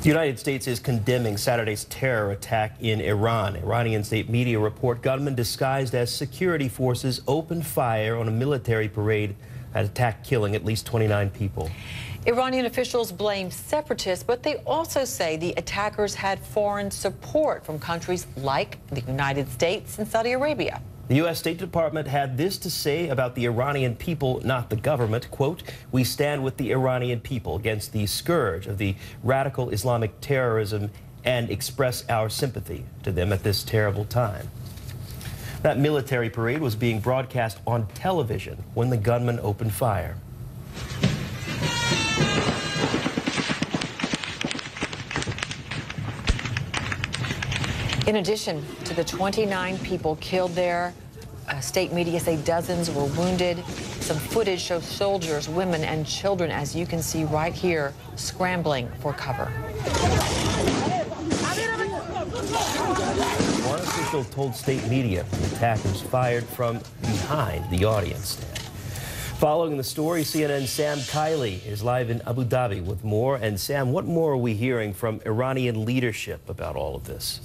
The United States is condemning Saturday's terror attack in Iran. Iranian state media report gunmen disguised as security forces opened fire on a military parade and attack, killing at least 29 people. Iranian officials blame separatists, but they also say the attackers had foreign support from countries like the United States and Saudi Arabia. The U.S. State Department had this to say about the Iranian people, not the government. Quote, "We stand with the Iranian people against the scourge of the radical Islamic terrorism and express our sympathy to them at this terrible time." That military parade was being broadcast on television when the gunmen opened fire. In addition to the 29 people killed there, state media say dozens were wounded. Some footage shows soldiers, women, and children, as you can see right here, scrambling for cover. One official told state media the attackers fired from behind the audience stand. Following the story, CNN's Sam Kiley is live in Abu Dhabi with more. And Sam, what more are we hearing from Iranian leadership about all of this?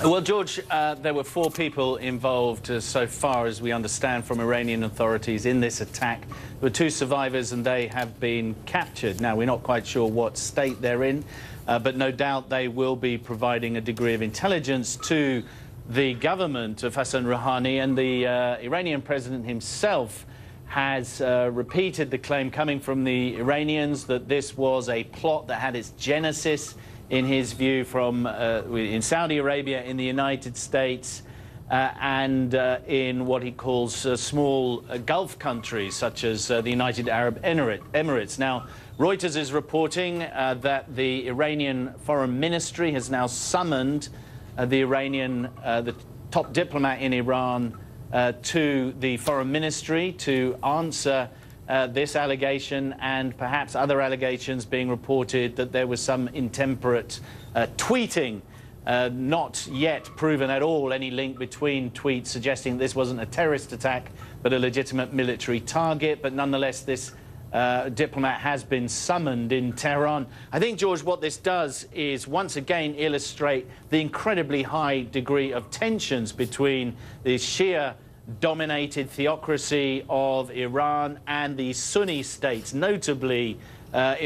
Well, George, there were 4 people involved so far as we understand from Iranian authorities in this attack. There were 2 survivors and they have been captured. Now, we're not quite sure what state they're in, but no doubt they will be providing a degree of intelligence to the government of Hassan Rouhani, and the Iranian president himself has repeated the claim coming from the Iranians that this was a plot that had its genesis, in his view, from in Saudi Arabia, in the United States, and in what he calls small Gulf countries, such as the United Arab Emirates. Now, Reuters is reporting that the Iranian Foreign Ministry has now summoned the top diplomat in Iran to the Foreign Ministry to answer this allegation and perhaps other allegations being reported that there was some intemperate tweeting, not yet proven at all any link between tweets suggesting this wasn't a terrorist attack but a legitimate military target. But nonetheless, this diplomat has been summoned in Tehran. I think, George, what this does is once again illustrate the incredibly high degree of tensions between the Shia-dominated theocracy of Iran and the Sunni states, notably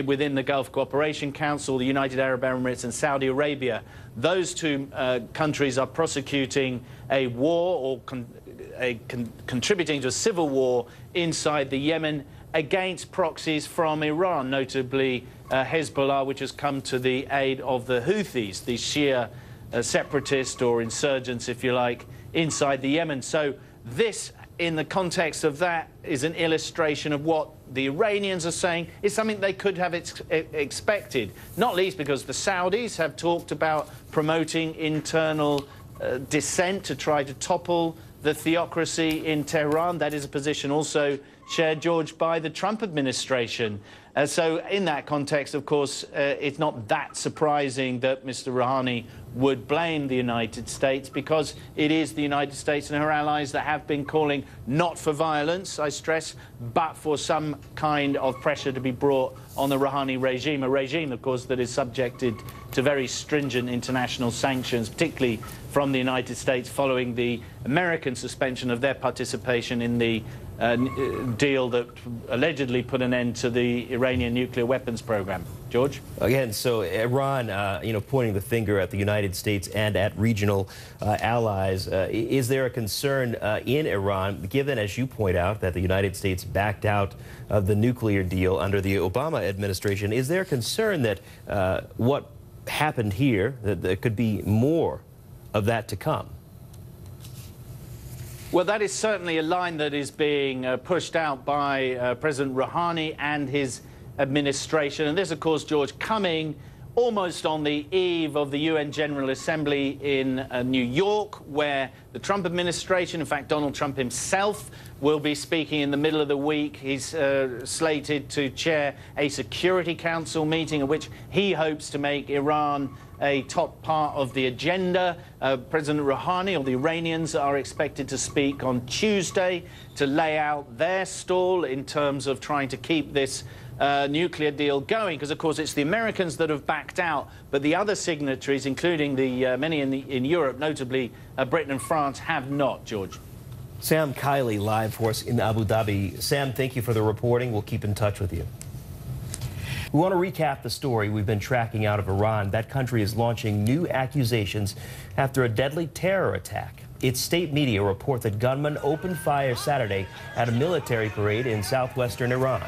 within the Gulf Cooperation Council, the United Arab Emirates and Saudi Arabia. Those 2 countries are prosecuting a war or contributing to a civil war inside the Yemen against proxies from Iran, notably Hezbollah, which has come to the aid of the Houthis, the Shia separatist or insurgents, if you like, inside the Yemen. So this, in the context of that, is an illustration of what the Iranians are saying is something they could have expected, not least because the Saudis have talked about promoting internal dissent to try to topple the theocracy in Tehran. That is a position also shared, George, by the Trump administration. So in that context, of course, it's not that surprising that Mr. Rouhani would blame the United States, because it is the United States and her allies that have been calling not for violence, I stress, but for some kind of pressure to be brought on the Rouhani regime, a regime, of course, that is subjected to very stringent international sanctions, particularly from the United States following the American suspension of their participation in the deal that allegedly put an end to the Iranian nuclear weapons program. George? Again, so Iran, pointing the finger at the United States and at regional allies. Is there a concern in Iran, given, as you point out, that the United States backed out of the nuclear deal under the Obama administration? Is there a concern that what happened here, that there could be more of that to come? Well, that is certainly a line that is being pushed out by President Rouhani and his administration. And this, of course, George, coming almost on the eve of the UN General Assembly in New York, where the Trump administration, in fact, Donald Trump himself, will be speaking in the middle of the week. He's slated to chair a Security Council meeting in which he hopes to make Iran a top part of the agenda. President Rouhani, or the Iranians, are expected to speak on Tuesday to lay out their stall in terms of trying to keep this nuclear deal going, because, of course, it's the Americans that have backed out, but the other signatories, including the many in Europe, notably Britain and France, have not, George. Sam Kiley, live for us in Abu Dhabi. Sam, thank you for the reporting. We'll keep in touch with you. We want to recap the story we've been tracking out of Iran. That country is launching new accusations after a deadly terror attack. Its state media report that gunmen opened fire Saturday at a military parade in southwestern Iran.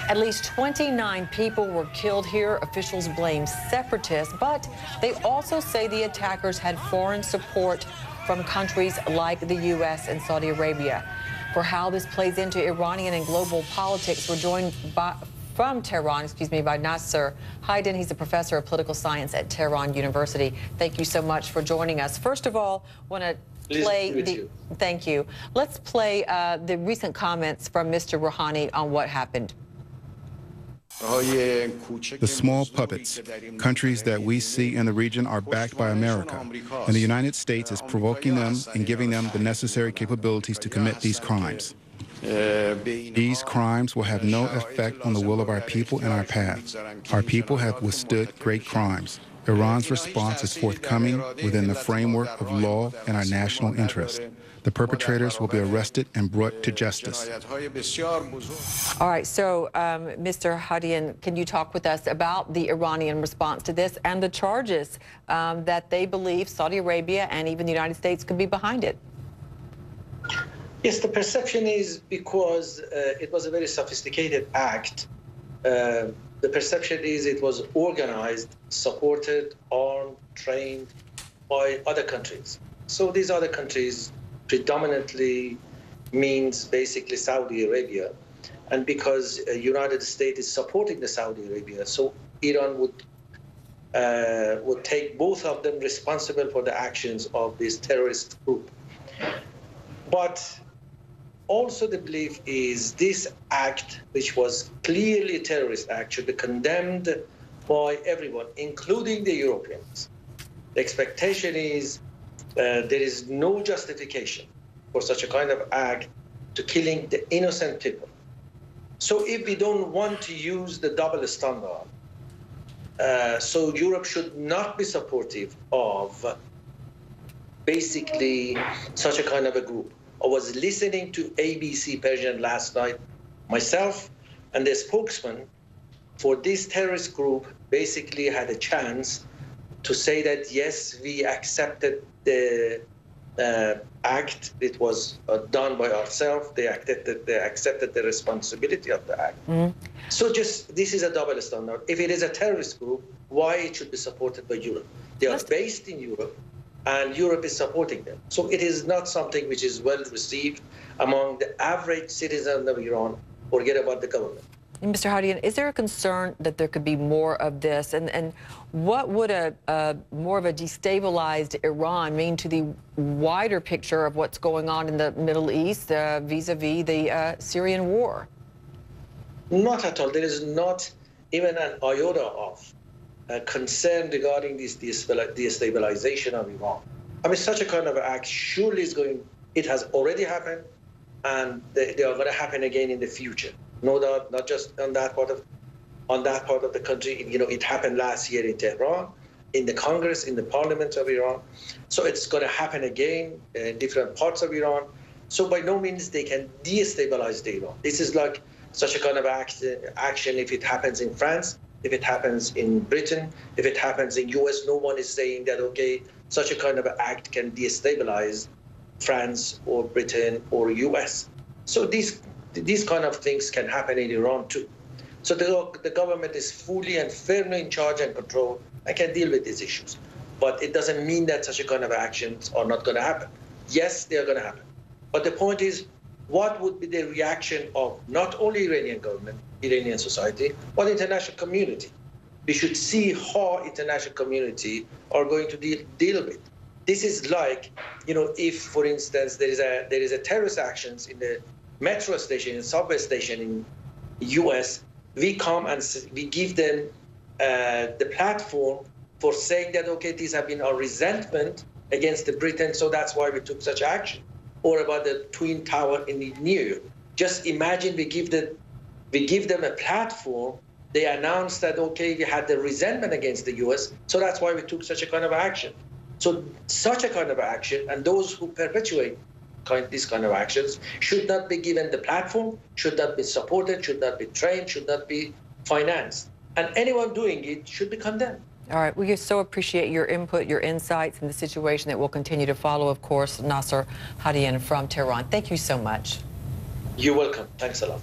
At least 29 people were killed here. Officials blame separatists, but they also say the attackers had foreign support from countries like the U.S. and Saudi Arabia. For how this plays into Iranian and global politics, we're joined from Tehran, by Nasser Haydn. He's a professor of political science at Tehran University. Thank you so much for joining us. First of all, want to play the... Thank you. Let's play the recent comments from Mr. Rouhani on what happened. The small puppets, countries that we see in the region, are backed by America, and the United States is provoking them and giving them the necessary capabilities to commit these crimes. These crimes will have no effect on the will of our people and our path. Our people have withstood great crimes. Iran's response is forthcoming within the framework of law and our national interest. The perpetrators will be arrested and brought to justice. All right, so Mr. Haydn, can you talk with us about the Iranian response to this and the charges that they believe Saudi Arabia and even the United States could be behind it? Yes, the perception is because it was a very sophisticated act. The perception is it was organized, supported, armed, trained by other countries. So these other countries predominantly means basically Saudi Arabia. And because United States is supporting the Saudi Arabia, so Iran would take both of them responsible for the actions of this terrorist group. But also the belief is this act, which was clearly a terrorist act, should be condemned by everyone, including the Europeans. The expectation is there is no justification for such a kind of act to killing the innocent people. So if we don't want to use the double standard, so Europe should not be supportive of basically such a kind of a group. I was listening to ABC Persian last night myself, and the spokesman for this terrorist group basically had a chance to say that, yes, we accepted the act. It was done by ourselves. They accepted the responsibility of the act. So just this is a double standard. If it is a terrorist group, why it should be supported by Europe? They are based in Europe, and Europe is supporting them. So it is not something which is well received among the average citizen of Iran. Forget about the government. Mr. Haydn, is there a concern that there could be more of this? And what would more of a destabilized Iran mean to the wider picture of what's going on in the Middle East vis-a-vis the Syrian war? Not at all. There is not even an iota of concern regarding this destabilization of Iran. I mean, such a kind of act surely is going, it has already happened, and they are going to happen again in the future. No doubt, not just on that part of the country. You know, it happened last year in Tehran, in the Congress, in the parliament of Iran. So it's going to happen again in different parts of Iran. So by no means they can destabilize Iran. This is like such a kind of action if it happens in France, if it happens in Britain, if it happens in US. No one is saying that, okay, such a kind of act can destabilize France or Britain or US. So these kind of things can happen in Iran too. So the government is fully and firmly in charge and control and can deal with these issues. But it doesn't mean that such a kind of actions are not going to happen. Yes, they are going to happen. But the point is, what would be the reaction of not only Iranian government, Iranian society, but international community? We should see how international community are going to deal with. This is like, you know, if, for instance, there is a terrorist actions in the metro station, in subway station in US, we come and we give them the platform for saying that, okay, these have been our resentment against the Britain, so that's why we took such action. Or about the Twin Tower in New York. Just imagine we give the We give them a platform. They announced that, okay, we had the resentment against the U.S., so that's why we took such a kind of action. So such a kind of action, and those who perpetuate these kind of actions should not be given the platform, should not be supported, should not be trained, should not be financed. And anyone doing it should be condemned. All right, we so appreciate your input, your insights in the situation that we'll continue to follow, of course. Nasser Hadian from Tehran, thank you so much. You're welcome. Thanks a lot.